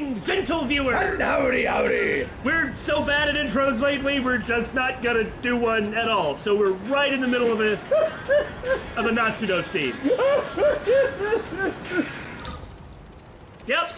Greetings, gentle viewer! Howdy, howdy! We're so bad at intros lately, we're just not gonna do one at all. So we're right in the middle of a Natsuno scene. Yep.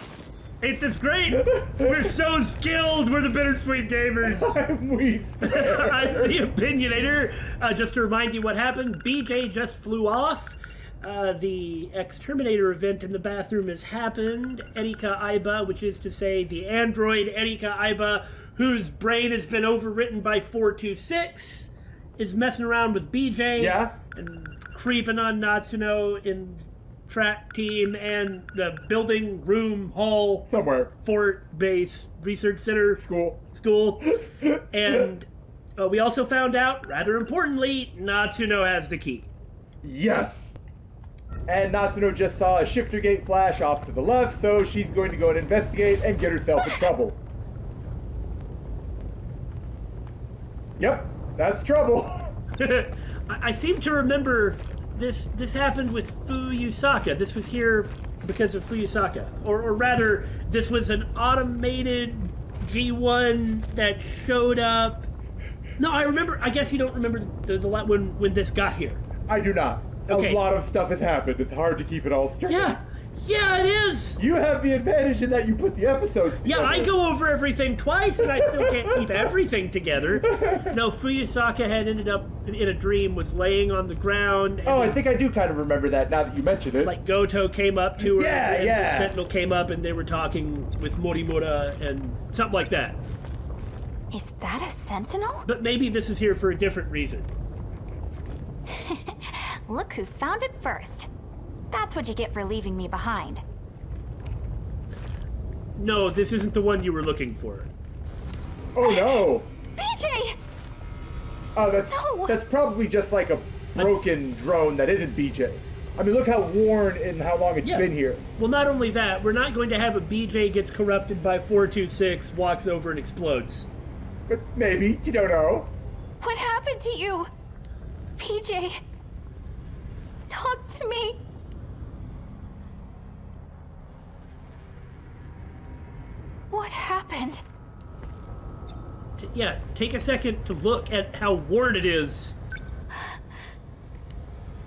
Ain't this great? We're so skilled. We're the Bittersweet gamers. I'm weak. I'm the Opinionator. Just to remind you what happened, BJ just flew off. The Exterminator event in the bathroom has happened. Erika Aiba, which is to say the android Erika Aiba, whose brain has been overwritten by 426, is messing around with BJ. Yeah? And creeping on Natsuno in track team and the building, room, hall, Somewhere. fort, base, research center, School. and we also found out, rather importantly, Natsuno has the key. Yes. And Natsuno just saw a shifter gate flash off to the left, so she's going to go and investigate and get herself in trouble. Yep, that's trouble. I seem to remember this happened with Fuyusaka. This was here because of Fuyusaka. Or rather, this was an automated G1 that showed up. No, I remember. I guess you don't remember the when this got here. I do not. Okay. A lot of stuff has happened. It's hard to keep it all straight. Yeah, it is. You have the advantage in that you put the episodes together. Yeah, I go over everything twice, and I still can't keep everything together. No, Fuyusaka had ended up in a dream, was laying on the ground. And I think I do kind of remember that now that you mentioned it. Like Gouto came up to her, and Yeah. the Sentinel came up, and they were talking with Morimura and something like that. Is that a Sentinel? But maybe this is here for a different reason. Look who found it first. That's what you get for leaving me behind. No, this isn't the one you were looking for. Oh no! BJ! Oh, No. that's probably just like a broken drone that isn't BJ. I mean, look how worn and how long it's been here. Well, not only that, we're not going to have a BJ gets corrupted by 426, walks over and explodes. But maybe, you don't know. What happened to you? BJ, talk to me. What happened? Yeah, take a second to look at how worn it is.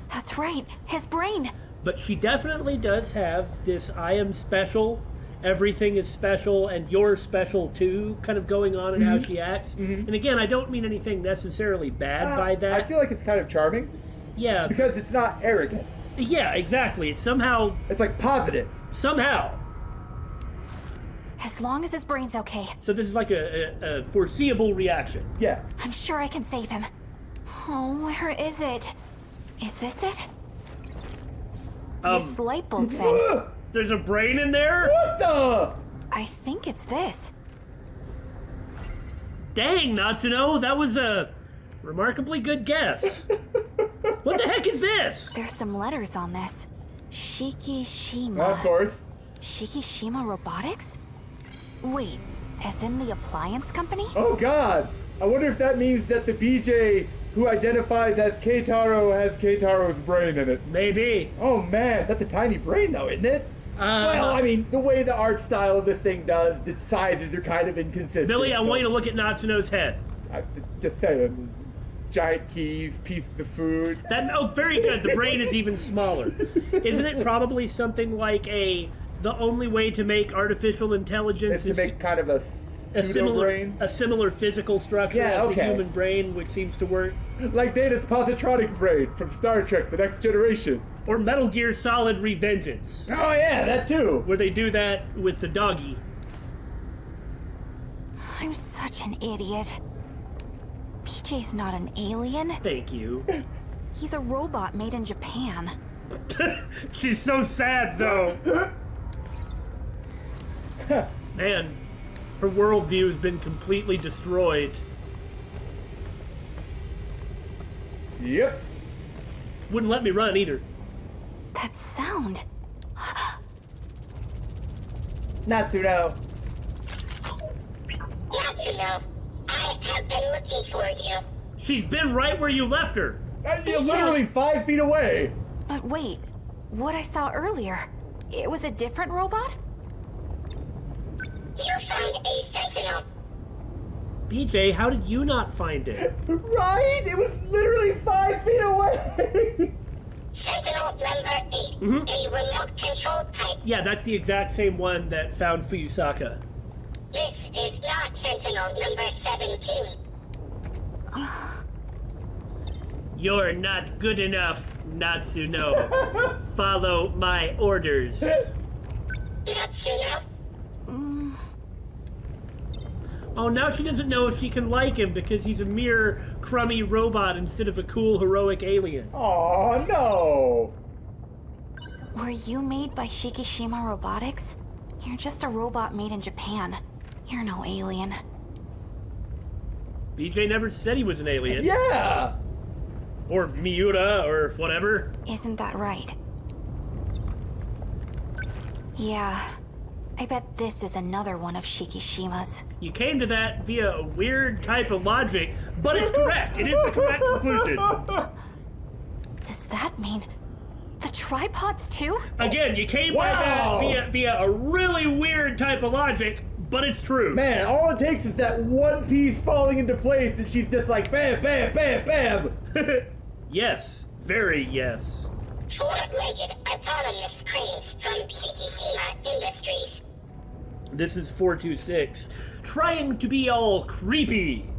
That's right, his brain. But she definitely does have this I am special, everything is special, and you're special too kind of going on in how she acts. And again, I don't mean anything necessarily bad by that. I feel like it's kind of charming. Yeah. Because it's not arrogant. Yeah, exactly. It's somehow... It's like positive. Somehow. As long as his brain's okay. So this is like a foreseeable reaction. Yeah. I'm sure I can save him. Oh, where is it? Is this it? This light bulb thing. There's a brain in there? What the? I think it's this. Dang, Natsuno, that was a remarkably good guess. What the heck is this? There's some letters on this. Shikishima. Of course. Shikishima Robotics? Wait, as in the appliance company? Oh god. I wonder if that means that the BJ who identifies as Keitaro has Keitaro's brain in it. Maybe. Oh man, that's a tiny brain though, isn't it? Well, I mean, the way the art style of this thing does, the sizes are kind of inconsistent. Billy, I so- want you to look at Natsuno's head. I'm just saying. Giant keys, pieces of food. Very good. The brain is even smaller. Isn't it probably something like the only way to make artificial intelligence Is to make kind of a brain? A similar physical structure as the human brain, which seems to work. Like Data's positronic brain from Star Trek: The Next Generation. Or Metal Gear Solid Revengeance. Oh yeah, that too. Where they do that with the doggy. I'm such an idiot. BJ's not an alien. Thank you. He's a robot made in Japan. She's so sad, though. Man, her worldview has been completely destroyed. Yep. Wouldn't let me run either. That sound. Natsuno. Natsuno, I have been looking for you. She's been right where you left her. You're literally 5 feet away. But wait, what I saw earlier, it was a different robot? a Sentinel. BJ, how did you not find it? Right? It was literally 5 feet away! Sentinel number 8, a remote control type. Yeah, that's the exact same one that found Fuyusaka. This is not Sentinel number 17. You're not good enough, Natsuno. Follow my orders. Natsuno? Oh, now she doesn't know if she can like him because he's a mere crummy robot instead of a cool, heroic alien. Oh no! Were you made by Shikishima Robotics? You're just a robot made in Japan. You're no alien. BJ never said he was an alien. Yeah! Or Miura, or whatever. Isn't that right? Yeah. I bet this is another one of Shikishima's. You came to that via a weird type of logic, but it's correct. It is the correct conclusion. Does that mean the tripods too? Again, you came Wow. by that via a really weird type of logic, but it's true. Man, all it takes is that one piece falling into place and she's just like bam, bam, bam, bam! Yes, very yes. 4-legged autonomous cranes from Shikishima Industries. This is 426, trying to be all creepy.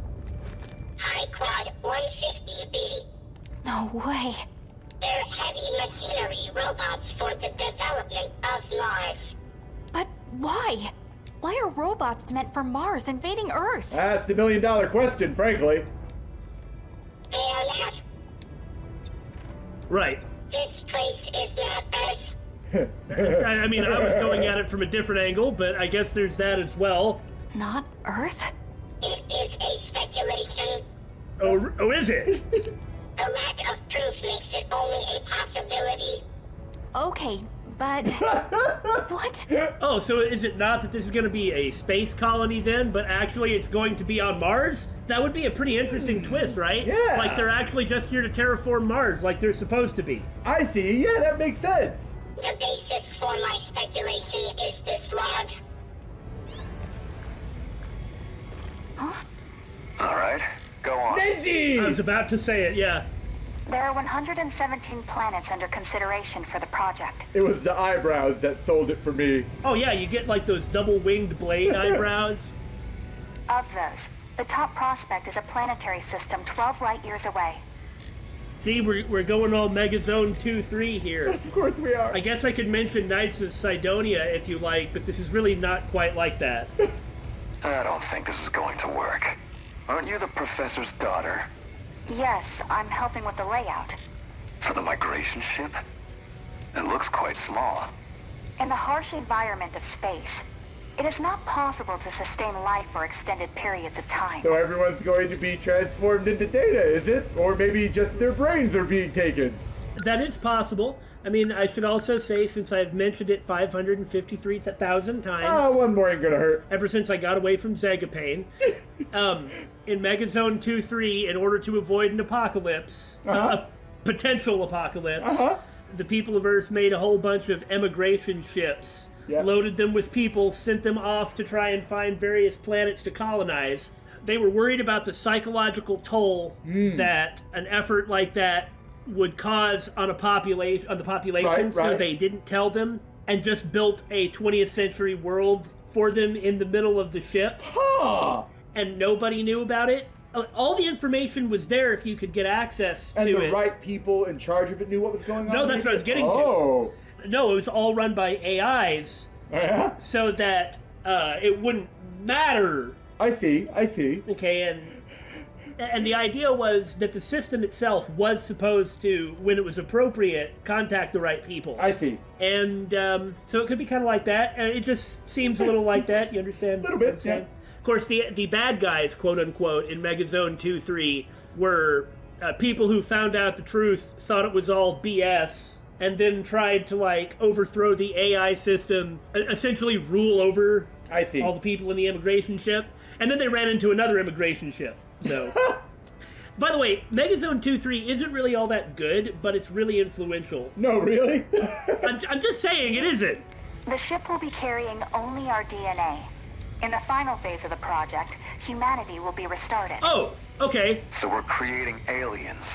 High Quad 150B. No way. They're heavy machinery robots for the development of Mars. But why? Why are robots meant for Mars invading Earth? That's the million-dollar question, frankly. They are not. Right. This place is not Earth. I mean, I was going at it from a different angle, but I guess there's that as well. Not Earth? It is a speculation. Oh, is it? The lack of proof makes it only a possibility. Okay, but... What? Oh, so is it not that this is going to be a space colony then, but actually it's going to be on Mars? That would be a pretty interesting twist, right? Yeah. Like they're actually just here to terraform Mars like they're supposed to be. I see, yeah, that makes sense. The basis for my speculation is this log. All right, go on. Neji! I was about to say it, yeah. There are 117 planets under consideration for the project. It was the eyebrows that sold it for me. Oh yeah, you get like those double-winged blade eyebrows. Of those, the top prospect is a planetary system 12 light years away. See, we're going all Megazone 2-3 here. Of course we are. I guess I could mention Knights of Sidonia if you like, but this is really not quite like that. I don't think this is going to work. Aren't you the professor's daughter? Yes, I'm helping with the layout. For the migration ship? It looks quite small. In the harsh environment of space, it is not possible to sustain life for extended periods of time. So everyone's going to be transformed into data, is it? Or maybe just their brains are being taken. That is possible. I mean, I should also say, since I've mentioned it 553,000 times, One more ain't gonna hurt. ever since I got away from Zegapane, in Megazone 2-3, in order to avoid an apocalypse, a potential apocalypse, the people of Earth made a whole bunch of emigration ships, loaded them with people, sent them off to try and find various planets to colonize. They were worried about the psychological toll that an effort like that would cause on the population, Right. so they didn't tell them and just built a 20th century world for them in the middle of the ship. Huh! And nobody knew about it. All the information was there if you could get access And to the it. right people in charge of it knew what was going on? No, that's what I was getting to. Oh. No, it was all run by AIs, Yeah? so that it wouldn't matter. I see. Okay, and the idea was that the system itself was supposed to, when it was appropriate, contact the right people. I see. And so it could be kind of like that, and it just seems a little like that. You understand? A little what bit, I'm saying? yeah. Of course, the bad guys, quote unquote, in Megazone 2-3 were people who found out the truth, thought it was all BS, and then tried to like overthrow the AI system, essentially rule over I see. all the people in the immigration ship, and then they ran into another immigration ship. So, by the way, Megazone 2-3 isn't really all that good, but it's really influential. No, really? I'm just saying, it isn't. The ship will be carrying only our DNA. In the final phase of the project, humanity will be restarted. Oh, okay. So we're creating aliens.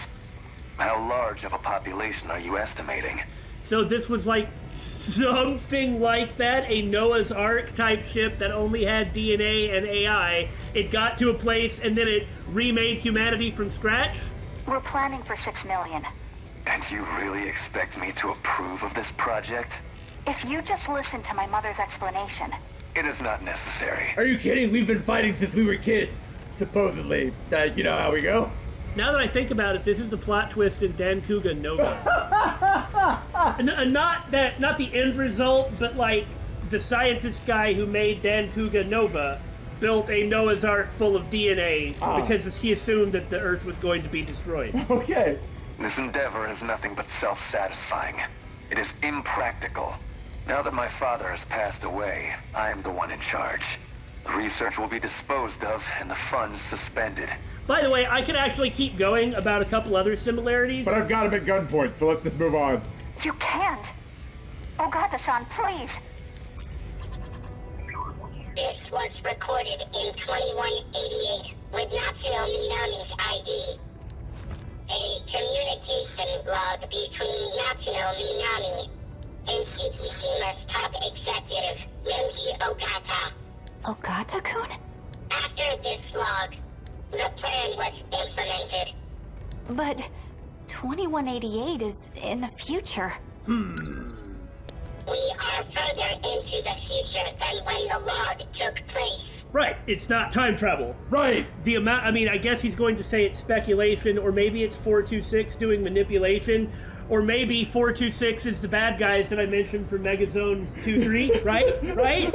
How large of a population are you estimating? So this was like something like that, a Noah's Ark type ship that only had DNA and AI. It got to a place and then it remade humanity from scratch? We're planning for 6 million. And you really expect me to approve of this project? If you just listen to my mother's explanation. It is not necessary. Are you kidding? We've been fighting since we were kids. Supposedly. You know how we go? Now that I think about it, this is the plot twist in Dankuga Nova. Not the end result, but like the scientist guy who made Dankuga Nova built a Noah's Ark full of DNA because he assumed that the Earth was going to be destroyed. Okay. This endeavor is nothing but self-satisfying. It is impractical. Now that my father has passed away, I am the one in charge. The research will be disposed of and the funds suspended. By the way, I could actually keep going about a couple other similarities. But I've got him at gunpoint, so let's just move on. You can't. Ogata-san, please. This was recorded in 2188 with Natsuno Minami's ID. A communication log between Natsuno Minami and Shikishima's top executive, Renji Ogata. Ogata-kun? After this log, the plan was implemented. But 2188 is in the future. We are further into the future than when the log took place. Right, it's not time travel. Right. The amount, I mean, I guess he's going to say it's speculation, or maybe it's 426 doing manipulation, or maybe 426 is the bad guys that I mentioned for Megazone 2-3, right? Right?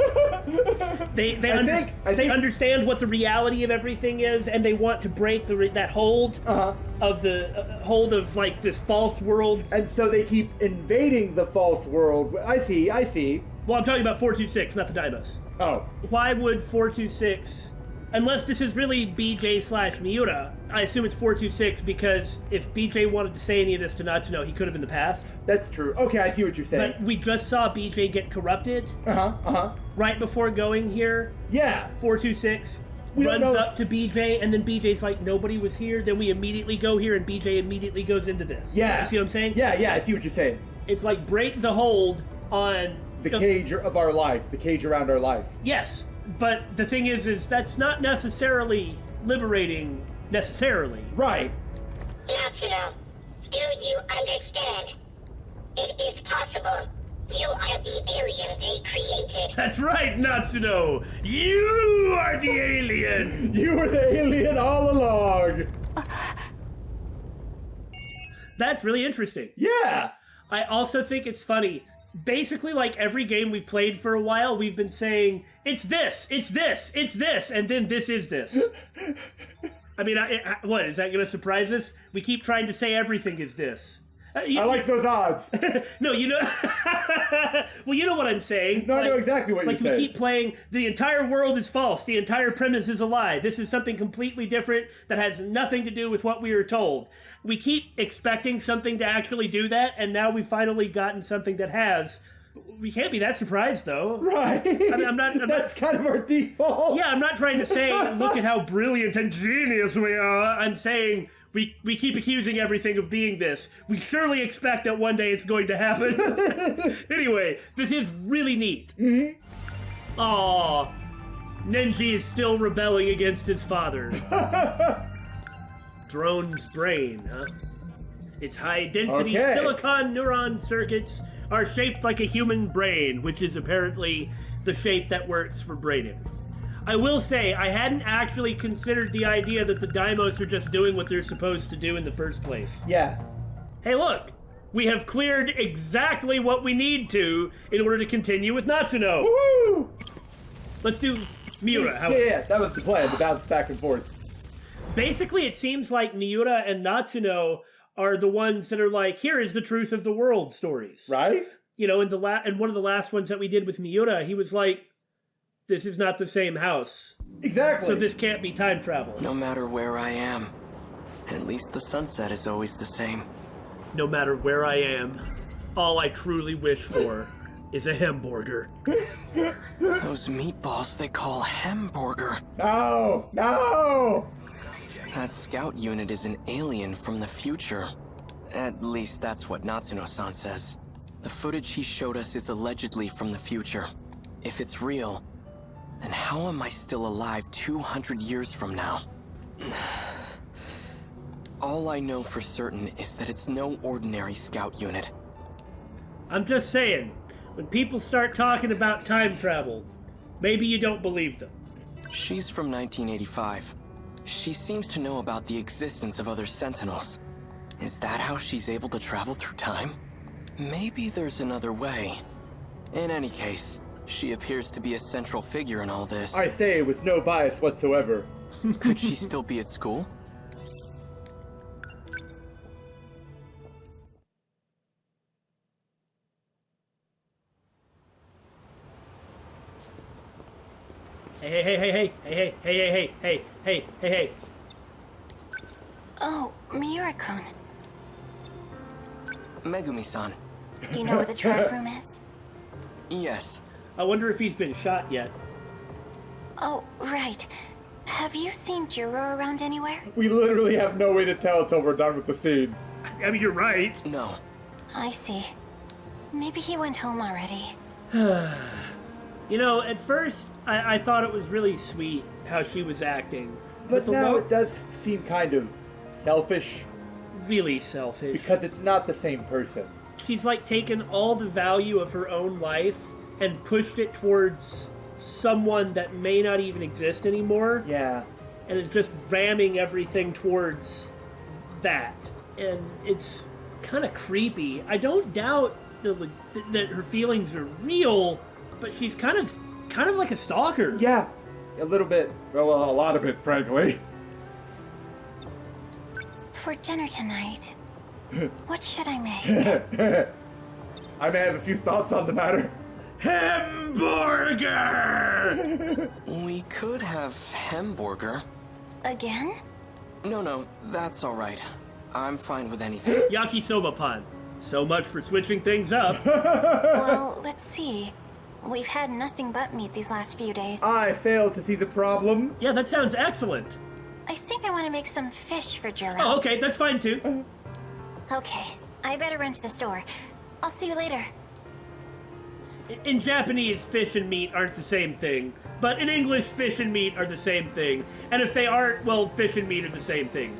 They understand what the reality of everything is, and they want to break that hold of the hold of like this false world. And so they keep invading the false world. I see. Well, I'm talking about 426, not the Daimos. Oh. Why would 426, unless this is really BJ/Miura, I assume it's 426 because if BJ wanted to say any of this to Natsuno, he could have in the past. That's true. Okay, I see what you're saying. But we just saw BJ get corrupted. Right before going here. Yeah. 426 runs up to BJ, and then BJ's like, nobody was here. Then we immediately go here, and BJ immediately goes into this. Yeah. You see what I'm saying? Yeah, I see what you're saying. It's like break the hold on the cage of our life, the cage around our life. Yes, but the thing is that's not necessarily liberating, necessarily. Right. Natsuno, do you understand? It is possible. You are the alien they created. That's right, Natsuno! You are the alien! You were the alien all along! That's really interesting. Yeah! I also think it's funny. Basically, like every game we've played for a while, we've been saying, it's this, it's this, it's this, and then this is this. I mean, what, is that going to surprise us? We keep trying to say everything is this. I like those odds. No, you know... well, you know what I'm saying. No, I know exactly what you're saying. Like, we keep playing, the entire world is false, the entire premise is a lie. This is something completely different that has nothing to do with what we were told. We keep expecting something to actually do that, and now we've finally gotten something that has. We can't be that surprised, though. Right. I mean, That's kind of our default. Yeah, I'm not trying to say, look at how brilliant and genius we are. I'm saying... We keep accusing everything of being this. We surely expect that one day it's going to happen. Anyway, this is really neat. Mm-hmm. Aww. Nenji is still rebelling against his father. Drone's brain, huh? Its high-density silicon neuron circuits are shaped like a human brain, which is apparently the shape that works for braining. I will say, I hadn't actually considered the idea that the Daimos are just doing what they're supposed to do in the first place. Yeah. Hey, look! We have cleared exactly what we need to in order to continue with Natsuno. Woohoo! Let's do Miura. Yeah, that was the plan, to bounce back and forth. Basically, it seems like Miura and Natsuno are the ones that are like, here is the truth of the world stories. Right? You know, in one of the last ones that we did with Miura, he was like, this is not the same house. Exactly. So this can't be time travel. No matter where I am, at least the sunset is always the same. No matter where I am, all I truly wish for is a hamburger. Those meatballs they call hamburger. No! No! That scout unit is an alien from the future. At least that's what Natsuno-san says. The footage he showed us is allegedly from the future. If it's real, then how am I still alive 200 years from now? All I know for certain is that it's no ordinary scout unit. I'm just saying, when people start talking about time travel, maybe you don't believe them. She's from 1985. She seems to know about the existence of other Sentinels. Is that how she's able to travel through time? Maybe there's another way. In any case, she appears to be a central figure in all this. I say with no bias whatsoever. Could she still be at school? Hey. Oh, Miura-kun. Megumi-san. You know where the track room is? Yes. I wonder if he's been shot yet. Oh, right. Have you seen Jiro around anywhere? We literally have no way to tell till we're done with the scene. I mean, you're right. No. I see. Maybe he went home already. You know, at first, I thought it was really sweet how she was acting. But the now lo- it does seem kind of selfish. Really selfish. Because it's not the same person. She's like taken all the value of her own life and pushed it towards someone that may not even exist anymore. Yeah. And is just ramming everything towards that. And it's kind of creepy. I don't doubt that her feelings are real, but she's kind of like a stalker. Yeah. A little bit. Well, a lot of it, frankly. For dinner tonight, what should I make? I may have a few thoughts on the matter. Hamburger! We could have hamburger. Again? No, that's all right. I'm fine with anything. Yakisoba pan. So much for switching things up. Well, let's see. We've had nothing but meat these last few days. I fail to see the problem. Yeah, that sounds excellent. I think I want to make some fish for Jiro. Oh, okay, that's fine too. Okay, I better run to the store. I'll see you later. In Japanese, fish and meat aren't the same thing. But in English, fish and meat are the same thing. And if they aren't, well, fish and meat are the same thing.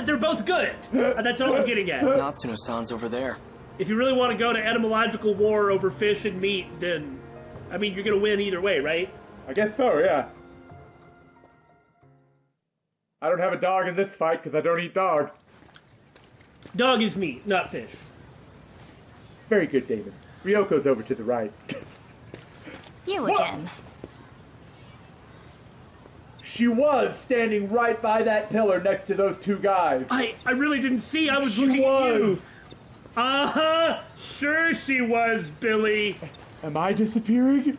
They're both good. That's all I'm getting at. Natsuno-san's over there. If you really want to go to etymological war over fish and meat, then, I mean, you're going to win either way, right? I guess so, yeah. I don't have a dog in this fight because I don't eat dog. Dog is meat, not fish. Very good, David. Ryoko's over to the right. You What? again. She was standing right by that pillar next to those two guys. I really didn't see. I was She looking at you. was. Uh-huh. Sure she was, Billy. Am I disappearing?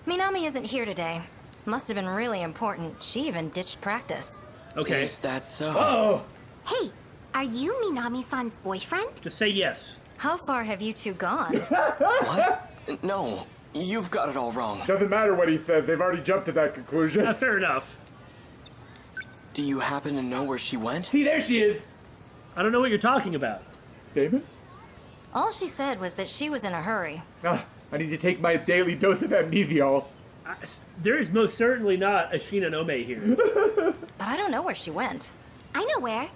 Minami isn't here today. Must have been really important. She even ditched practice. Okay. Is that so? Oh, Hey, are you Minami-san's boyfriend? Just say yes. How far have you two gone? What? No, you've got it all wrong. doesn't matter what he says. They've already jumped to that conclusion. Fair enough. Do you happen to know where she went? See, there she is. I don't know what you're talking about. David? All she said was that she was in a hurry. Ah, I need to take my daily dose of amnesiol. There is most certainly not a Shinonome here. But I don't know where she went. I know where.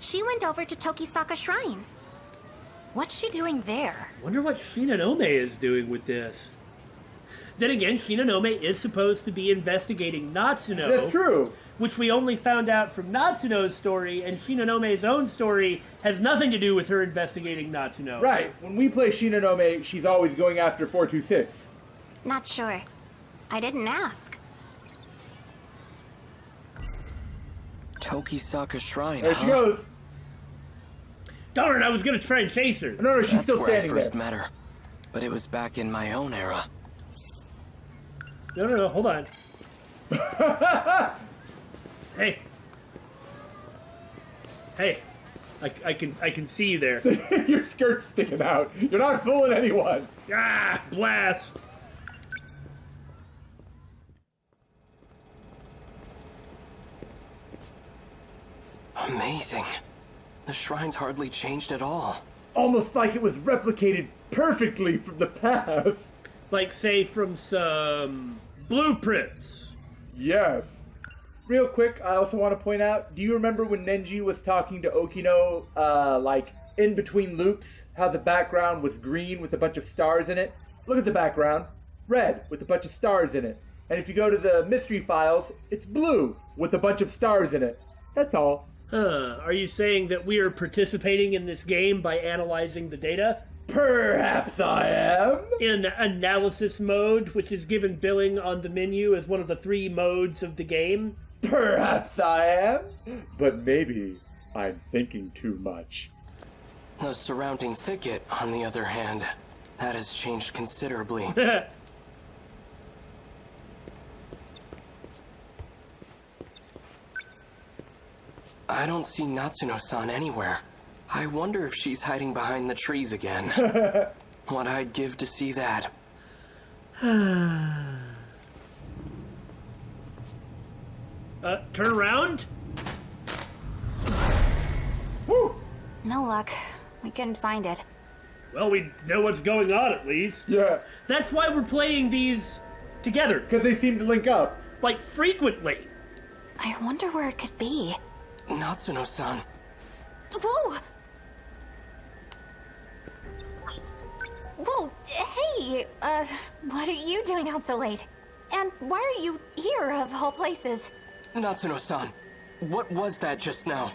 She went over to Tokisaka Shrine. What's she doing there? Wonder what Shinonome is doing with this. Then again, Shinonome is supposed to be investigating Natsuno. That's true. Which we only found out from Natsuno's story, and Shinonome's own story has nothing to do with her investigating Natsuno. Right. When we play Shinonome, she's always going after 426. Not sure. I didn't ask. Tokisaka Shrine, There huh? she goes. Darn, I was gonna try and chase her. No, she's That's still where I standing first there. met her. But it was back in my own era. No, hold on. Hey. I can see you there. Your skirt's sticking out. You're not fooling anyone. Ah, blast! Amazing. The shrine's hardly changed at all. Almost like it was replicated perfectly from the past. Like, say, from some blueprints. Yes. Real quick, I also want to point out, do you remember when Nenji was talking to Okino, like, in between loops, how the background was green with a bunch of stars in it? Look at the background. Red with a bunch of stars in it. And if you go to the mystery files, it's blue with a bunch of stars in it. That's all. Are you saying that we are participating in this game by analyzing the data? Perhaps I am. In analysis mode, which is given billing on the menu as one of the 3 modes of the game? Perhaps I am. But maybe I'm thinking too much. The surrounding thicket, on the other hand, that has changed considerably. I don't see Natsuno-san anywhere. I wonder if she's hiding behind the trees again. What I'd give to see that. Turn around? Woo! No luck. We couldn't find it. Well, we know what's going on at least. Yeah, That's why we're playing these together. because they seem to link up. Like, frequently. I wonder where it could be. Natsuno-san. Whoa! Whoa, hey! What are you doing out so late? And why are you here, of all places? Natsuno-san, what was that just now?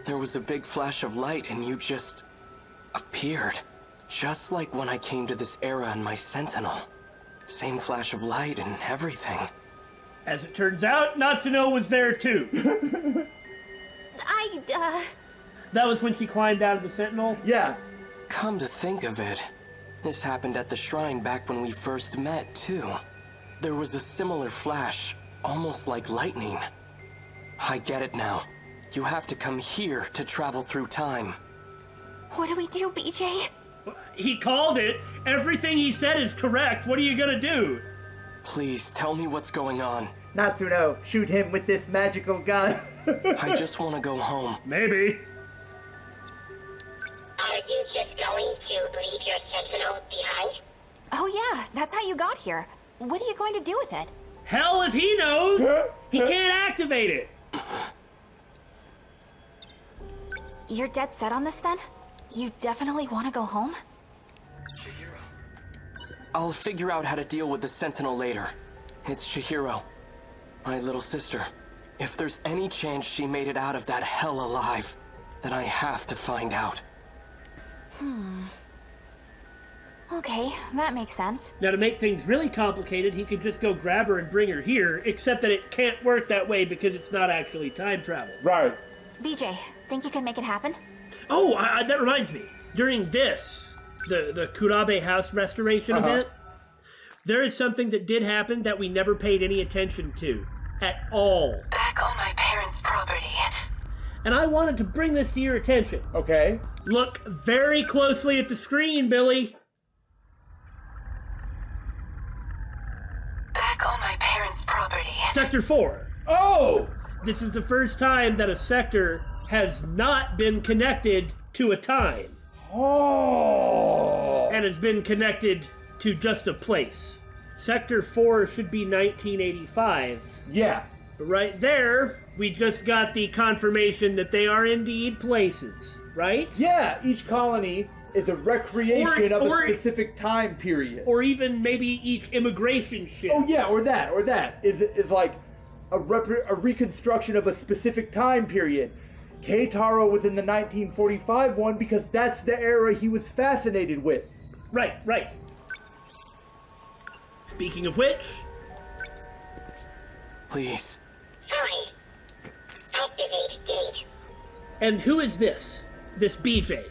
There was a big flash of light and you just appeared. Just like when I came to this era in my Sentinel. Same flash of light and everything. As it turns out, Natsuno was there too. That was when she climbed out of the Sentinel? Yeah. Come to think of it, this happened at the shrine back when we first met, too. There was a similar flash, almost like lightning. I get it now. You have to come here to travel through time. What do we do, BJ? He called it. Everything he said is correct. What are you gonna do? Please, tell me what's going on. Natsuno, shoot him with this magical gun. I just want to go home. Maybe. Are you just going to leave your Sentinel behind? Oh yeah, that's how you got here. What are you going to do with it? Hell if he knows! He can't activate it! You're dead set on this then? You definitely want to go home? Chihiro. I'll figure out how to deal with the Sentinel later. It's Chihiro, my little sister. If there's any chance she made it out of that hell alive, then I have to find out. Okay, that makes sense. Now, to make things really complicated, he could just go grab her and bring her here, except that it can't work that way because it's not actually time travel. Right. BJ, think you can make it happen? Oh, that reminds me. During this, the Kurabe house restoration event, there is something that did happen that we never paid any attention to. At all. Back on my parents' property. And I wanted to bring this to your attention. Okay. Look very closely at the screen, Billy. Back on my parents' property. Sector 4. Oh! This is the first time that a sector has not been connected to a time. Oh! And has been connected to just a place. Sector 4 should be 1985. Yeah. Right there, we just got the confirmation that they are indeed places, right? Yeah, each colony is a recreation of a specific time period. Or even maybe each immigration ship. Oh yeah, or that. Is like a reconstruction of a specific time period. Keitaro was in the 1945 one because that's the era he was fascinated with. Right. Speaking of which... Please. Fine. Activate gate. And who is this? This BJ?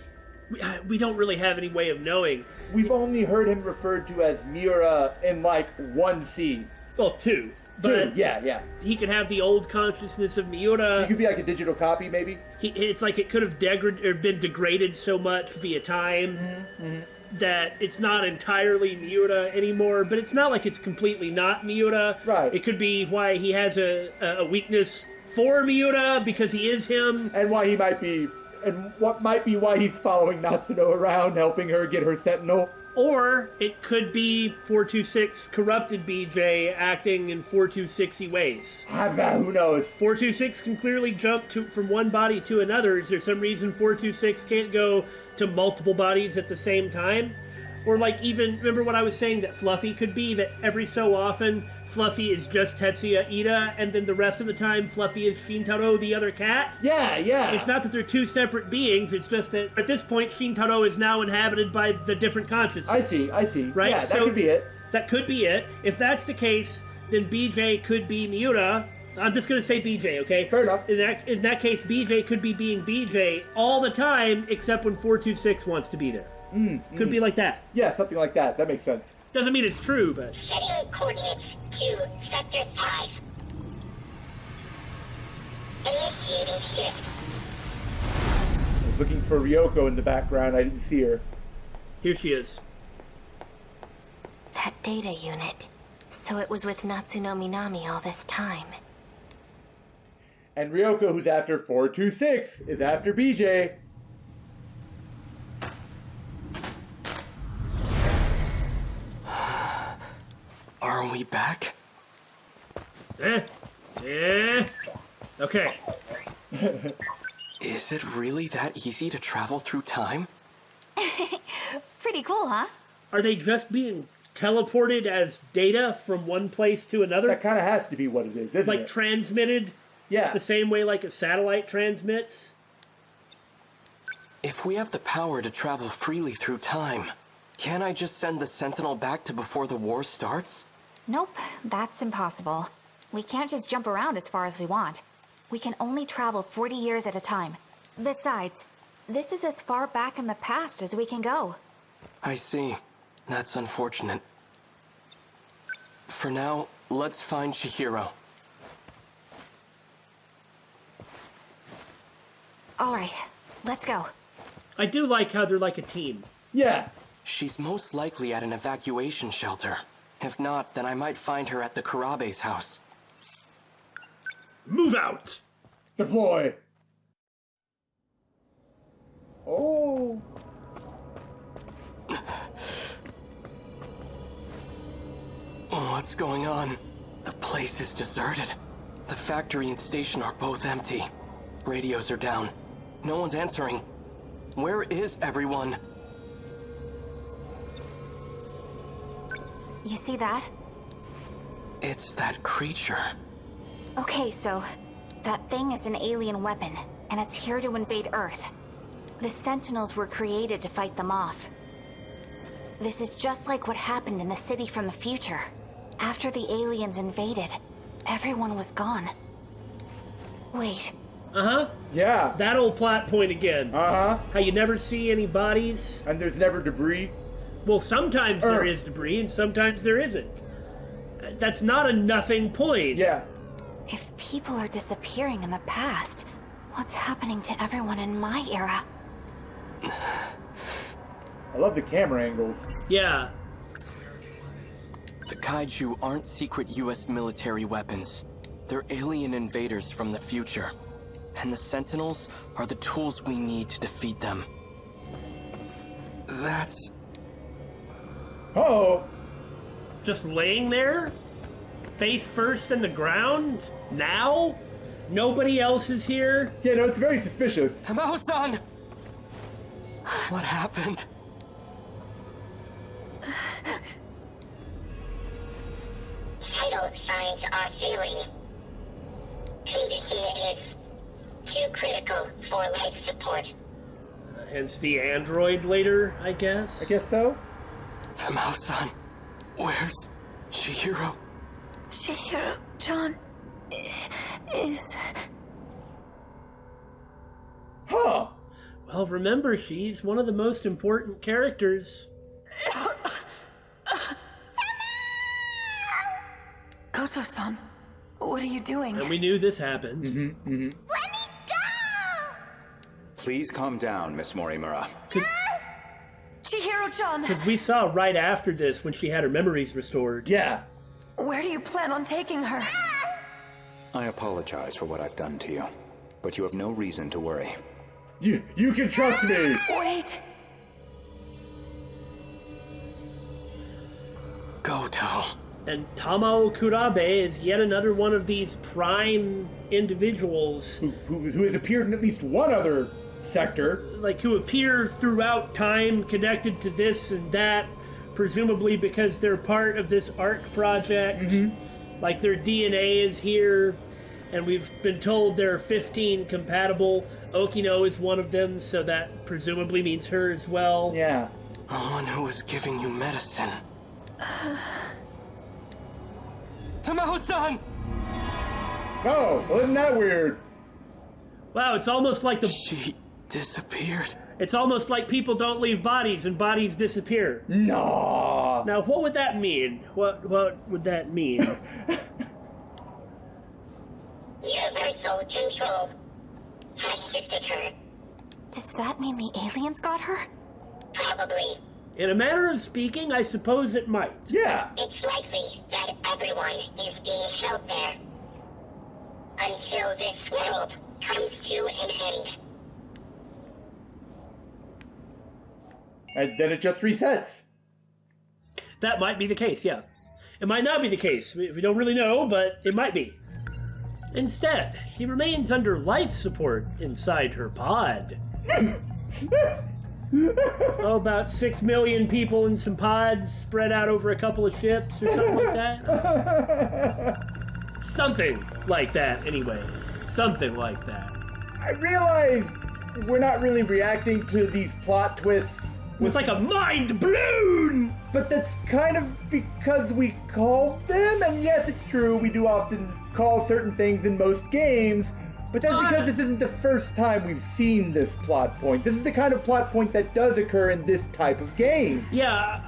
We don't really have any way of knowing. We've only heard him referred to as Miura in like one scene. Well, 2. But yeah. he could have the old consciousness of Miura. He could be like a digital copy, maybe. It's like it could have been degraded so much via time that it's not entirely Miura anymore. But it's not like it's completely not Miura. Right. It could be why he has a weakness for Miura because he is him, and why he might be, and what might be why he's following Natsuno around, helping her get her Sentinel. Or it could be 426 corrupted BJ acting in 426-y ways. Who knows? 426 can clearly jump from one body to another. Is there some reason 426 can't go to multiple bodies at the same time? Or like even, remember what I was saying that Fluffy could be, that every so often Fluffy is just Tetsuya Ida, and then the rest of the time Fluffy is Shintaro, the other cat? Yeah. It's not that they're two separate beings, it's just that at this point Shintaro is now inhabited by the different consciousness. I see. Right? Yeah, that could be it. That could be it. If that's the case, then BJ could be Miura. I'm just going to say BJ, okay? Fair enough. In that case, BJ could be being BJ all the time, except when 426 wants to be there. Could be like that. Yeah, something like that. That makes sense. Doesn't mean it's true, but... Setting coordinates to Sector 5. Initiating shift. I was looking for Ryoko in the background. I didn't see her. Here she is. That data unit. So it was with Natsuno Minami all this time. And Ryoko, who's after 426, is after BJ. Are we back? Okay. Is it really that easy to travel through time? Pretty cool, huh? Are they just being teleported as data from one place to another? That kind of has to be what it is, isn't like it? transmitted? Yeah. The same way like a satellite transmits? If we have the power to travel freely through time, can't I just send the Sentinel back to before the war starts? Nope, that's impossible. We can't just jump around as far as we want. We can only travel 40 years at a time. Besides, this is as far back in the past as we can go. I see. That's unfortunate. For now, let's find Chihiro. All right, let's go. I do like how they're like a team. Yeah. She's most likely at an evacuation shelter. If not, then I might find her at the Kurabe's house. Move out! Deploy! Oh. What's going on? The place is deserted. The factory and station are both empty. Radios are down. No one's answering. Where is everyone? You see that? It's that creature. Okay, so that thing is an alien weapon, and it's here to invade Earth. The Sentinels were created to fight them off. This is just like what happened in the city from the future. After the aliens invaded, everyone was gone. Wait. Yeah. That old plot point again. How you never see any bodies. And there's never debris. Well, sometimes there is debris and sometimes there isn't. That's not a nothing point. Yeah. If people are disappearing in the past, what's happening to everyone in my era? I love the camera angles. Yeah. The kaiju aren't secret US military weapons. They're alien invaders from the future. And the Sentinels are the tools we need to defeat them. That's... Uh-oh. Just laying there? Face first in the ground? Now? Nobody else is here? Yeah, no, it's very suspicious. Tamao-san! What happened? Vital signs are failing. Condition is too critical for life support. Hence the android later, I guess? I guess so. Tamao-san, where's Chihiro? Chihiro-chan is... Huh. Well, remember, she's one of the most important characters. Gouto-san, what are you doing? And we knew this happened. Let me go! Please calm down, Miss Morimura. Chihiro-chan! Because we saw right after this when she had her memories restored. Yeah. Where do you plan on taking her? I apologize for what I've done to you, but you have no reason to worry. You can trust me. Wait! Gouto. And Tamao Kurabe is yet another one of these prime individuals Who has appeared in at least one other sector. like who appear throughout time connected to this and that, presumably because they're part of this ARC project. Like their DNA is here, and we've been told there are 15 compatible. Okino is one of them, so that presumably means her as well. Yeah. The one who was giving you medicine. Tamao-san! Oh, well, isn't that weird? Wow, it's almost like She disappeared. it's almost like people don't leave bodies and bodies disappear. No. Now, what would that mean? What would that mean? Universal control has shifted her. Does that mean the aliens got her? Probably. In a manner of speaking, I suppose it might. Yeah. It's likely that everyone is being held there until this world comes to an end. And then it just resets. That might be the case, yeah. It might not be the case. We don't really know, but it might be. Instead, she remains under life support inside her pod. Oh, about 6 million people in some pods spread out over a couple of ships or something like that. Something like that, anyway. Something like that. I realize we're not really reacting to these plot twists. It's like a mind blown! But that's kind of because we called them, and yes, it's true, we do often call certain things in most games, but that's because this isn't the first time we've seen this plot point. This is the kind of plot point that does occur in this type of game. Yeah,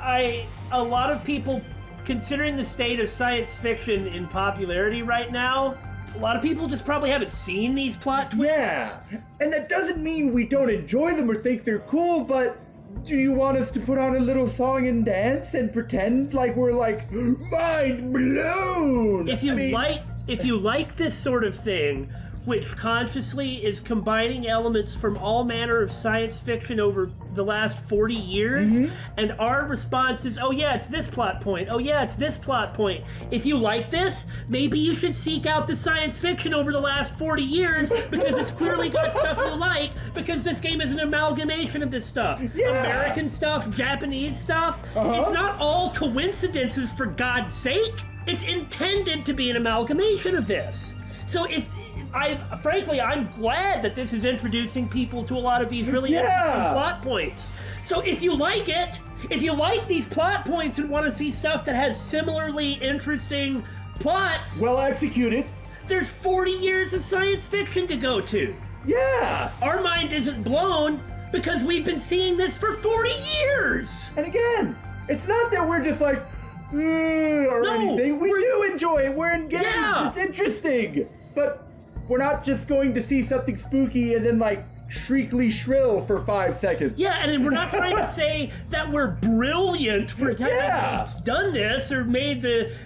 a lot of people, considering the state of science fiction in popularity right now, a lot of people just probably haven't seen these plot twists. Yeah, and that doesn't mean we don't enjoy them or think they're cool, but do you want us to put on a little song and dance and pretend like we're like mind blown? If you like this sort of thing, which consciously is combining elements from all manner of science fiction over the last 40 years, and our response is, oh yeah, it's this plot point, oh yeah, it's this plot point. If you like this, maybe you should seek out the science fiction over the last 40 years, because it's clearly got stuff you like, because this game is an amalgamation of this stuff. Yeah. American stuff, Japanese stuff. It's not all coincidences, for God's sake. It's intended to be an amalgamation of this. So I'm glad that this is introducing people to a lot of these really interesting plot points. So if you like it, if you like these plot points and want to see stuff that has similarly interesting plots, well executed, there's 40 years of science fiction to go to. Yeah. Our mind isn't blown because we've been seeing this for 40 years. And again, it's not that we're just like, or anything. We do enjoy it. We're engaged. Yeah. It's interesting. But we're not just going to see something spooky and then like shriekly shrill for 5 seconds. Yeah, and we're not trying to say that we're brilliant for having done this or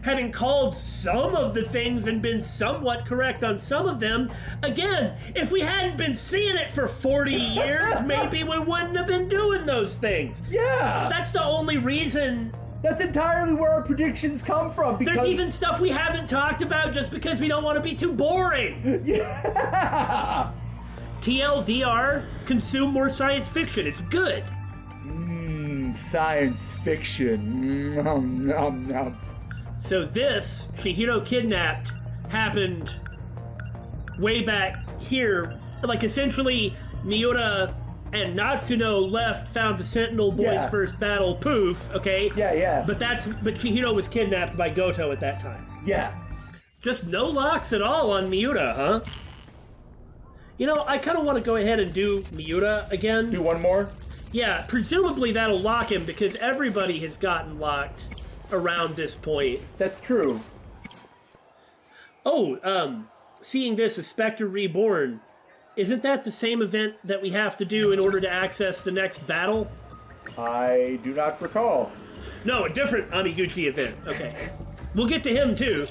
having called some of the things and been somewhat correct on some of them. Again, if we hadn't been seeing it for 40 years, maybe we wouldn't have been doing those things. Yeah. That's the only reason. That's entirely where our predictions come from. Because there's even stuff we haven't talked about just because we don't want to be too boring. Yeah. TLDR, consume more science fiction. It's good. Science fiction. Nom, nom, nom. So this, Chihiro Kidnapped, happened way back here. Like, essentially, Miura and Natsuno found the Sentinel boys' first battle, poof, okay? Yeah. But Chihiro was kidnapped by Gouto at that time. Yeah. Just no locks at all on Miura, huh? You know, I kind of want to go ahead and do Miura again. Do one more? Yeah, presumably that'll lock him because everybody has gotten locked around this point. That's true. Oh, seeing this, a Spectre Reborn. Isn't that the same event that we have to do in order to access the next battle? I do not recall. No, a different Amiguchi event. Okay. We'll get to him, too.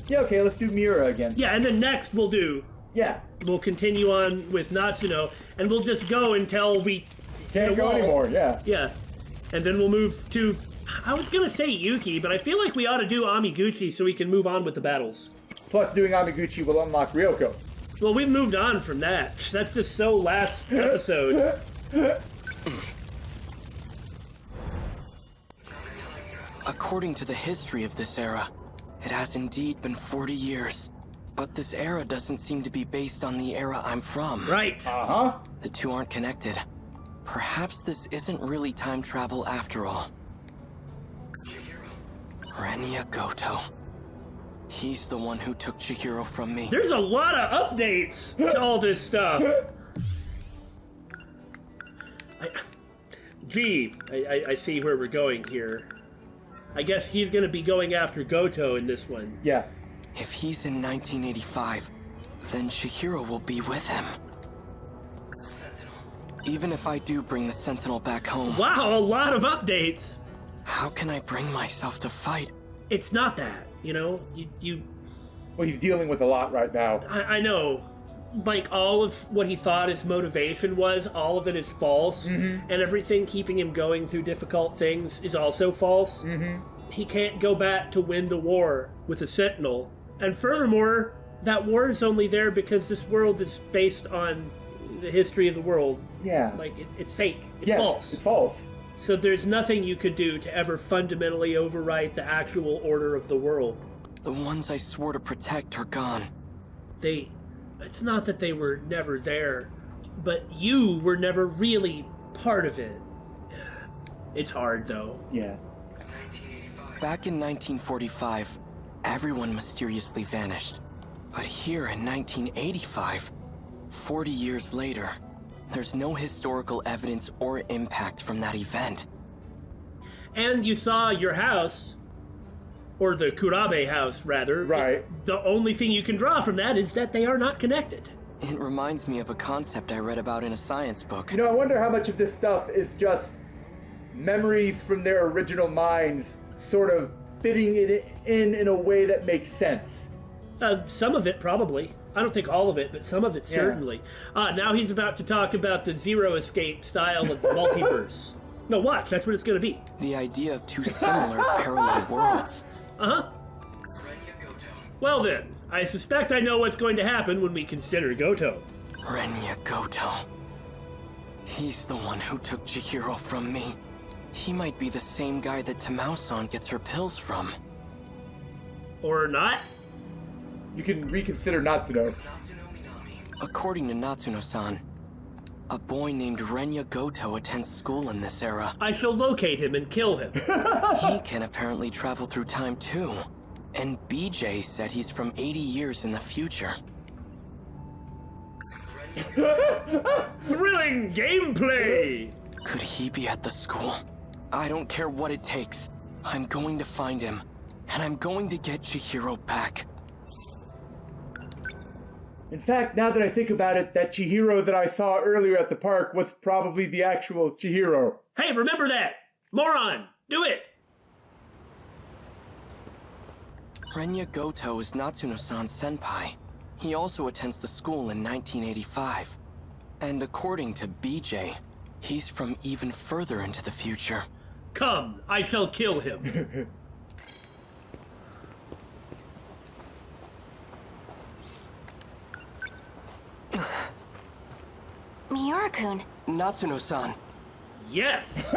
Yeah, okay, let's do Miura again. Yeah, and then next we'll do... Yeah. We'll continue on with Natsuno, and we'll just go until we... Can't go anymore, yeah. Yeah. And then we'll move to... I was gonna say Yuki, but I feel like we ought to do Amiguchi so we can move on with the battles. Plus, doing Amiguchi will unlock Ryoko. Well, we've moved on from that. That's just so last episode. According to the history of this era, it has indeed been 40 years. But this era doesn't seem to be based on the era I'm from. Right. Uh-huh. The two aren't connected. Perhaps this isn't really time travel after all. Renya Gouto. He's the one who took Chihiro from me. There's a lot of updates to all this stuff. I see where we're going here. I guess he's going to be going after Gouto in this one. Yeah. If he's in 1985, then Chihiro will be with him. Sentinel. Even if I do bring the Sentinel back home... Wow, a lot of updates! How can I bring myself to fight? It's not that, you know? You... Well, he's dealing with a lot right now. I know. Like, all of what he thought his motivation was, all of it is false. Mm-hmm. And everything keeping him going through difficult things is also false. Mm-hmm. He can't go back to win the war with a Sentinel. And furthermore, that war is only there because this world is based on the history of the world. Yeah. Like, it's fake. It's false. It's false. So there's nothing you could do to ever fundamentally overwrite the actual order of the world. The ones I swore to protect are gone. It's not that they were never there, but you were never really part of it. It's hard, though. Yeah. Back in 1945, everyone mysteriously vanished. But here in 1985, 40 years later, there's no historical evidence or impact from that event. And you saw your house, or the Kurabe house, rather. Right. The only thing you can draw from that is that they are not connected. It reminds me of a concept I read about in a science book. You know, I wonder how much of this stuff is just memories from their original minds sort of fitting it in a way that makes sense. Some of it, probably. I don't think all of it, but some of it, certainly. Now he's about to talk about the Zero Escape style of the multiverse. No, watch. That's what it's going to be. The idea of two similar parallel worlds. Uh-huh. Well then, I suspect I know what's going to happen when we consider Gouto. Renya Gouto. He's the one who took Chihiro from me. He might be the same guy that Tamao-san gets her pills from. Or not? You can reconsider Natsuno. According to Natsuno-san, a boy named Renya Gouto attends school in this era. I shall locate him and kill him. He can apparently travel through time too. And BJ said he's from 80 years in the future. Thrilling gameplay! Could he be at the school? I don't care what it takes. I'm going to find him. And I'm going to get Chihiro back. In fact, now that I think about it, that Chihiro that I saw earlier at the park was probably the actual Chihiro. Hey, remember that! Moron! Do it! Renya Gouto is Natsuno-san's senpai. He also attends the school in 1985. And according to BJ, he's from even further into the future. Come, I shall kill him. Miura-kun. Natsuno-san. Yes!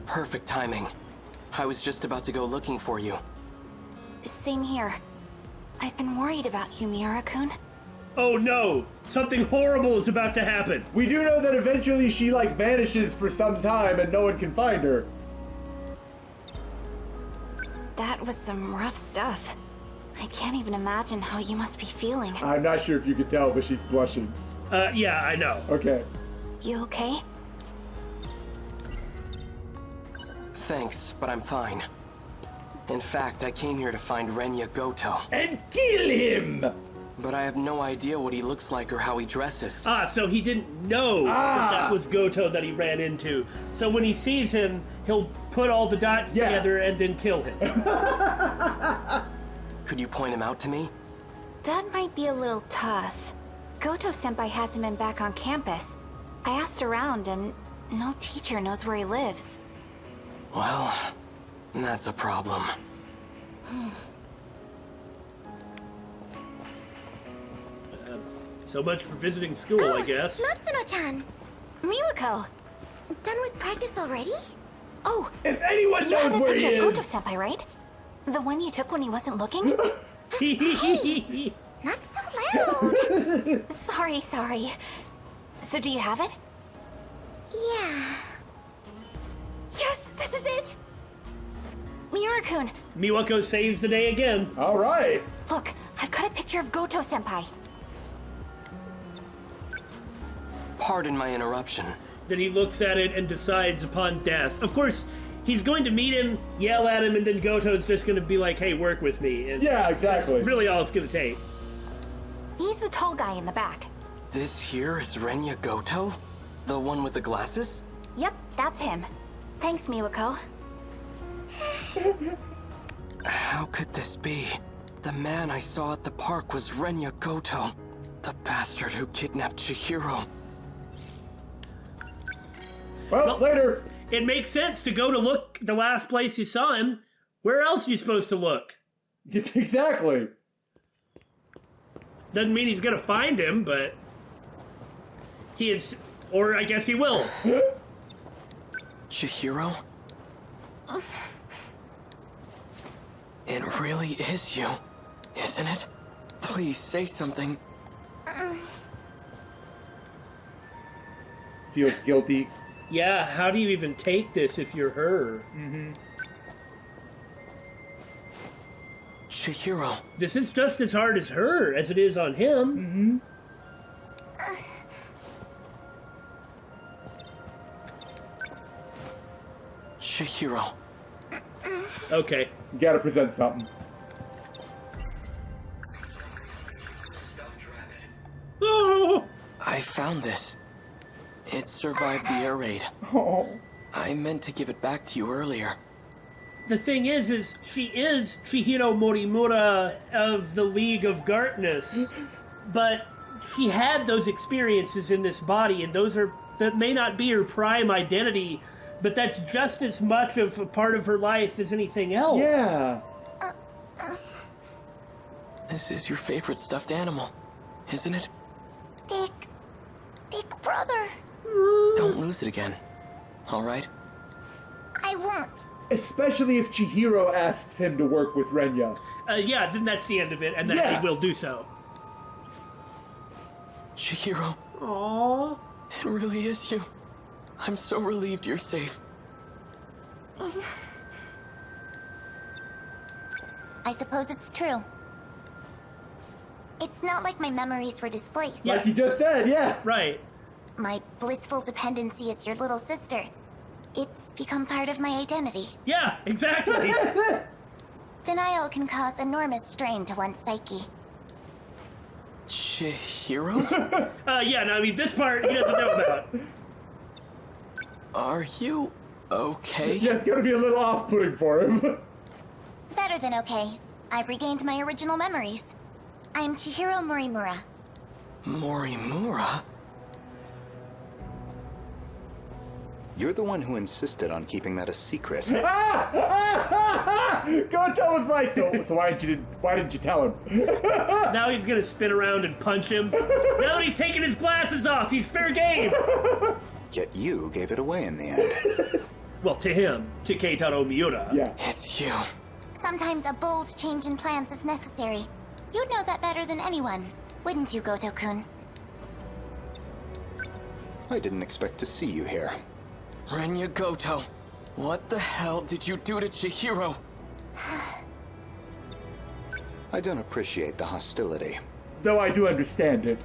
Perfect timing. I was just about to go looking for you. Same here. I've been worried about you, Miura-kun. Oh no! Something horrible is about to happen! We do know that eventually she, vanishes for some time and no one can find her. That was some rough stuff. I can't even imagine how you must be feeling. I'm not sure if you could tell, but she's blushing. Yeah, I know. Okay. You okay? Thanks, but I'm fine. In fact, I came here to find Renya Gouto. And kill him! But I have no idea what he looks like or how he dresses. Ah, so he didn't know that was Gouto that he ran into. So when he sees him, he'll put all the dots together and then kill him. Could you point him out to me? That might be a little tough. Goto-senpai hasn't been back on campus. I asked around and no teacher knows where he lives. Well, that's a problem. So much for visiting school, I guess. Natsuno-chan! Miwako! Done with practice already? Oh! If anyone you knows have that where he picture of is! Goto-senpai, right? The one you took when he wasn't looking? Hey! Not so loud! Sorry. So do you have it? Yeah. Yes, this is it! Miura-kun! Miwako saves the day again. Alright! Look, I've got a picture of Goto-senpai. Pardon my interruption. Then he looks at it and decides upon death. Of course, he's going to meet him, yell at him, and then Goto's just going to be like, hey, work with me. And yeah, exactly. That's really all it's going to take. He's the tall guy in the back. This here is Renya Gouto? The one with the glasses? Yep, that's him. Thanks, Miwako. How could this be? The man I saw at the park was Renya Gouto, the bastard who kidnapped Chihiro. Well, later. It makes sense to go to look the last place you saw him. Where else are you supposed to look? Exactly. Doesn't mean he's gonna find him, but he is, or I guess he will. Chihiro? It really is you, isn't it? Please say something. Feels guilty. Yeah, how do you even take this if you're her? Chihiro. This is just as hard as her as it is on him. Chihiro. Okay. You gotta present something. Oh! I found this. It survived the air raid. Oh. I meant to give it back to you earlier. The thing is she is Chihiro Morimura of the League of Darkness, but she had those experiences in this body, and that may not be her prime identity, but that's just as much of a part of her life as anything else. Yeah. This is your favorite stuffed animal, isn't it? Big brother. Don't lose it again, all right? I won't. Especially if Chihiro asks him to work with Renya. Yeah, then that's the end of it, and then he will do so. Chihiro. Aww. It really is you. I'm so relieved you're safe. I suppose it's true. It's not like my memories were displaced. Like you just said, yeah. Right. My blissful dependency as your little sister. It's become part of my identity. Yeah, exactly. Denial can cause enormous strain to one's psyche. Chihiro? Yeah, no, I mean, this part he doesn't know about. Are you okay? Yeah, it's gonna be a little off-putting for him. Better than okay. I've regained my original memories. I'm CHIHIRO Morimura. Morimura? You're the one who insisted on keeping that a secret. Goto was like, so why didn't you tell him? Now he's gonna spin around and punch him. Now that he's taking his glasses off, he's fair game. Yet you gave it away in the end. Well, to him, to Keitaro Miura. Yeah. It's you. Sometimes a bold change in plans is necessary. You'd know that better than anyone, wouldn't you, Goto-kun? I didn't expect to see you here. Renya Gouto, what the hell did you do to Chihiro? I don't appreciate the hostility. Though I do understand it.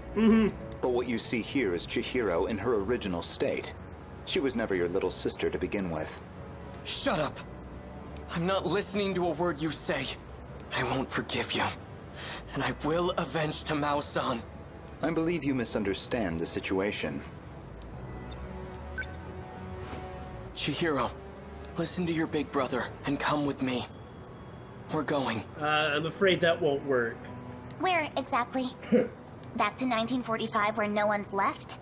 But what you see here is Chihiro in her original state. She was never your little sister to begin with. Shut up! I'm not listening to a word you say. I won't forgive you. And I will avenge Tamao-san. I believe you misunderstand the situation. Chihiro, listen to your big brother and come with me. We're going. I'm afraid that won't work. Where exactly? Back to 1945 where no one's left?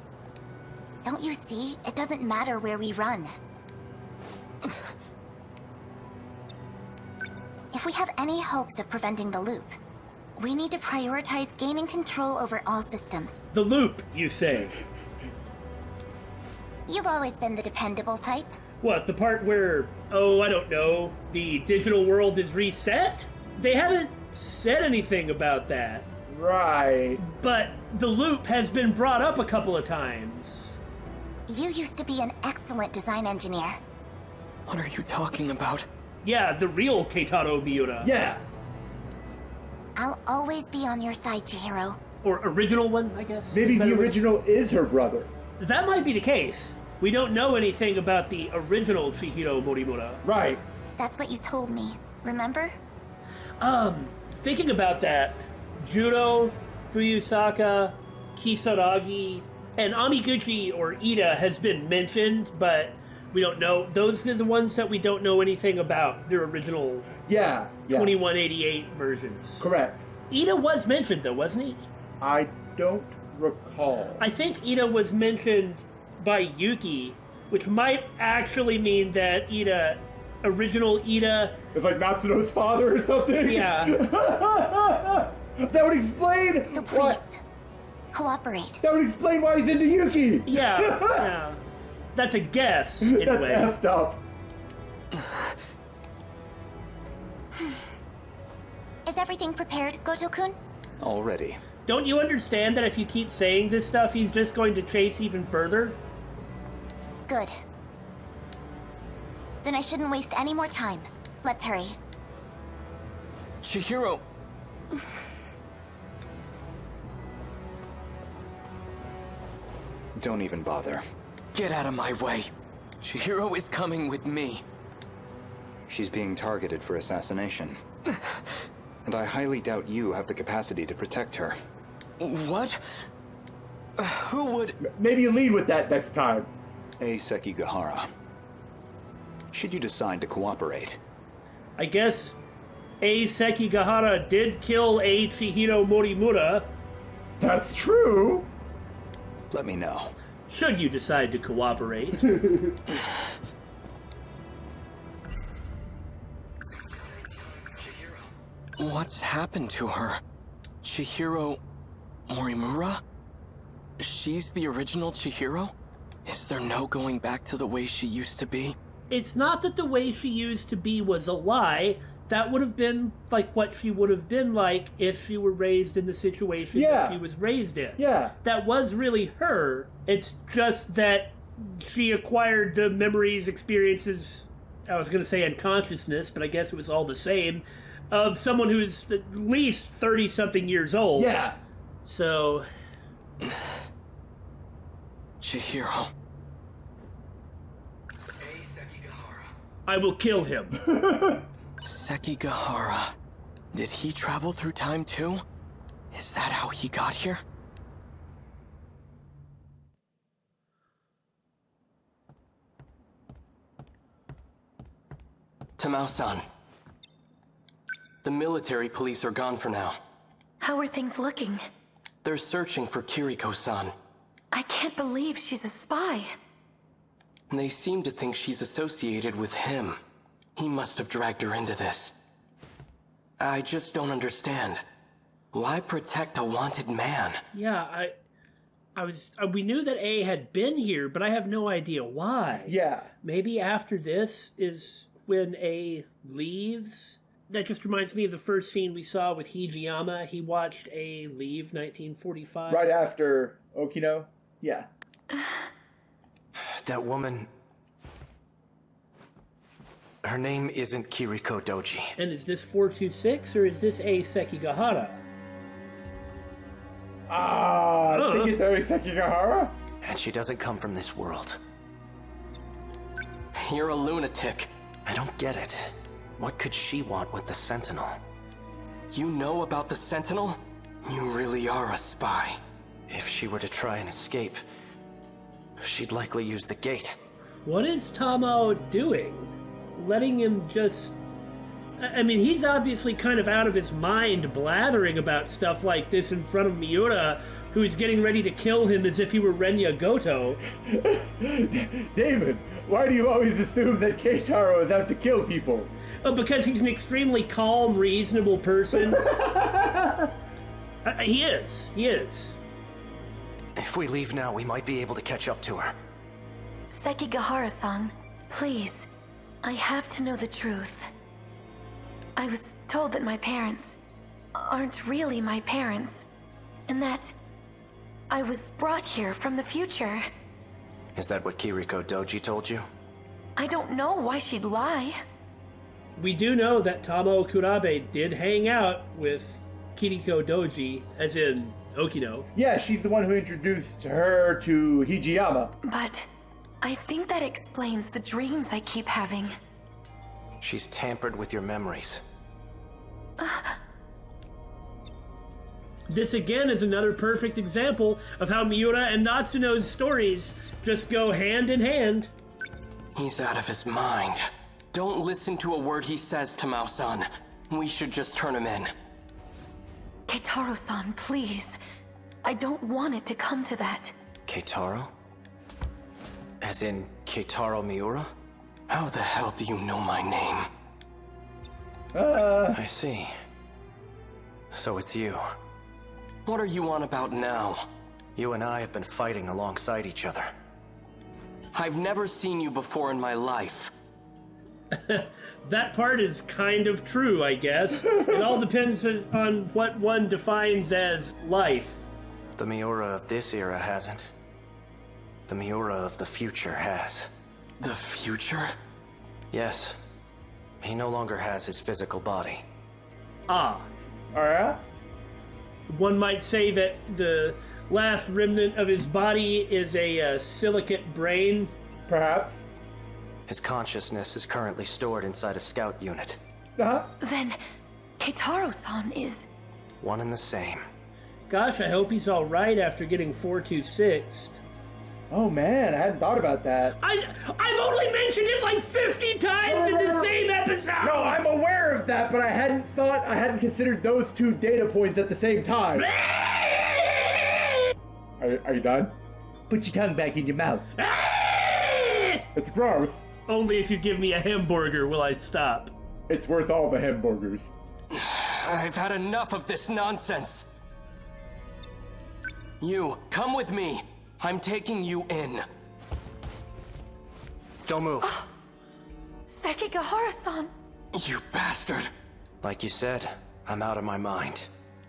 Don't you see? It doesn't matter where we run. If we have any hopes of preventing the loop, we need to prioritize gaining control over all systems. The loop, you say? You've always been the dependable type. What, the part where, oh, I don't know, the digital world is reset? They haven't said anything about that. Right. But the loop has been brought up a couple of times. You used to be an excellent design engineer. What are you talking about? Yeah, the real Keitaro Miura. Yeah. I'll always be on your side, Chihiro. Or original one, I guess. Maybe the original is her brother. That might be the case. We don't know anything about the original Chihiro Morimura. Right. That's what you told me, remember? Thinking about that, Judo, Fuyusaka, Kisaragi, and Amiguchi or Ida has been mentioned, but we don't know. Those are the ones that we don't know anything about, their original 2188 versions. Correct. Ida was mentioned though, wasn't he? I don't recall. I think Ida was mentioned by Yuki, which might actually mean that Ida, original Ida... It's like Natsuno's father or something? Yeah. That would explain... So please, cooperate. That would explain why he's into Yuki! Yeah, yeah. That's a guess, anyway. That's effed up. Is everything prepared, Goto-kun? Already. Don't you understand that if you keep saying this stuff, he's just going to chase even further? Good. Then I shouldn't waste any more time. Let's hurry. Chihiro! Don't even bother. Get out of my way. Chihiro is coming with me. She's being targeted for assassination. And I highly doubt you have the capacity to protect her. What? Who would... Maybe you lead with that next time. Sekigahara. Should you decide to cooperate? I guess Sekigahara did kill Chihiro Morimura. That's true. Let me know. Should you decide to cooperate. What's happened to her? Chihiro Morimura? She's the original Chihiro? Is there no going back to the way she used to be? It's not that the way she used to be was a lie. That would have been like what she would have been like if she were raised in the situation that she was raised in. Yeah. That was really her. It's just that she acquired the memories, experiences, I was going to say unconsciousness, but I guess it was all the same, of someone who's at least 30-something years old. Yeah. So... Chihiro. I will kill him. Sekigahara. Did he travel through time too? Is that how he got here? Tamao-san. The military police are gone for now. How are things looking? They're searching for Kiriko-san. I can't believe she's a spy. They seem to think she's associated with him. He must have dragged her into this. I just don't understand. Why protect a wanted man? Yeah, we knew that A had been here, but I have no idea why. Yeah. Maybe after this is when A leaves? That just reminds me of the first scene we saw with Hijiyama. He watched A leave 1945. Right after Okino? Yeah. That woman... Her name isn't Kiriko Doji. And is this 426 or is this A Sekigahara? I think it's A Sekigahara. And she doesn't come from this world. You're a lunatic. I don't get it. What could she want with the Sentinel? You know about the Sentinel? You really are a spy. If she were to try and escape, she'd likely use the gate. What is Tamao doing? Letting him just... I mean, he's obviously kind of out of his mind blathering about stuff like this in front of Miura, who is getting ready to kill him as if he were Renya Gouto. David, why do you always assume that Keitaro is out to kill people? Because he's an extremely calm, reasonable person. He is. If we leave now, we might be able to catch up to her. Sekigahara-san, please. I have to know the truth. I was told that my parents aren't really my parents, and that I was brought here from the future. Is that what Kiriko Doji told you? I don't know why she'd lie. We do know that Tamao Kurabe did hang out with Kiriko Doji, as in Okino. Yeah, she's the one who introduced her to Hijiyama. But I think that explains the dreams I keep having. She's tampered with your memories. This again is another perfect example of how Miura and Natsuno's stories just go hand in hand. He's out of his mind. Don't listen to a word he says, Tamao-san. We should just turn him in. Keitaro-san, please. I don't want it to come to that. Keitaro? As in Keitaro Miura? How the hell do you know my name? I see. So it's you. What are you on about now? You and I have been fighting alongside each other. I've never seen you before in my life. That part is kind of true, I guess. It all depends on what one defines as life. The Miura of this era hasn't. The Miura of the future has. The future? Yes. He no longer has his physical body. Ah. Alright. One might say that the last remnant of his body is a silicate brain. Perhaps. His consciousness is currently stored inside a scout unit. Then Keitaro-san is... one and the same. Gosh, I hope he's alright after getting 426'd. Oh man, I hadn't thought about that. I've only mentioned it like 50 times in the same episode! No, I'm aware of that, but I hadn't considered those two data points at the same time. Are you done? Put your tongue back in your mouth. It's gross. Only if you give me a hamburger will I stop. It's worth all the hamburgers. I've had enough of this nonsense. You, come with me. I'm taking you in. Don't move. Sekigahara-san! You bastard. Like you said, I'm out of my mind.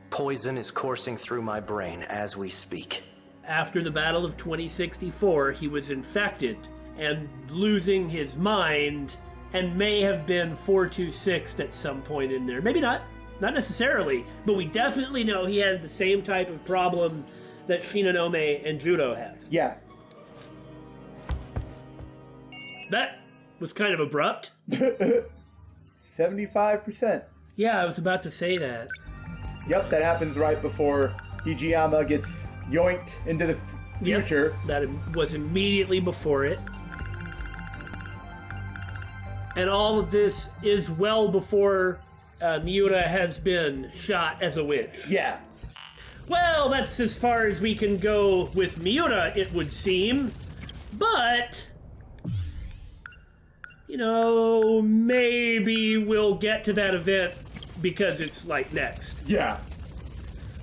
Poison is coursing through my brain as we speak. After the Battle of 2064, he was infected and losing his mind, and may have been 426'd at some point in there. Maybe not necessarily, but we definitely know he has the same type of problem that Shinonome and Judo have. Yeah. That was kind of abrupt. 75%. Yeah, I was about to say that. Yep, that happens right before Hijiyama gets yoinked into the future. Yep, that was immediately before it. And all of this is well before Miura has been shot as a witch. Yeah. Well, that's as far as we can go with Miura, it would seem. But, you know, maybe we'll get to that event because it's like next. Yeah.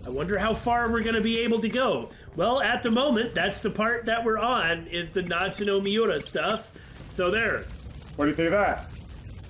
I wonder how far we're going to be able to go. Well, at the moment, that's the part that we're on, is the Natsuno Miura stuff. So there. What do you think of that?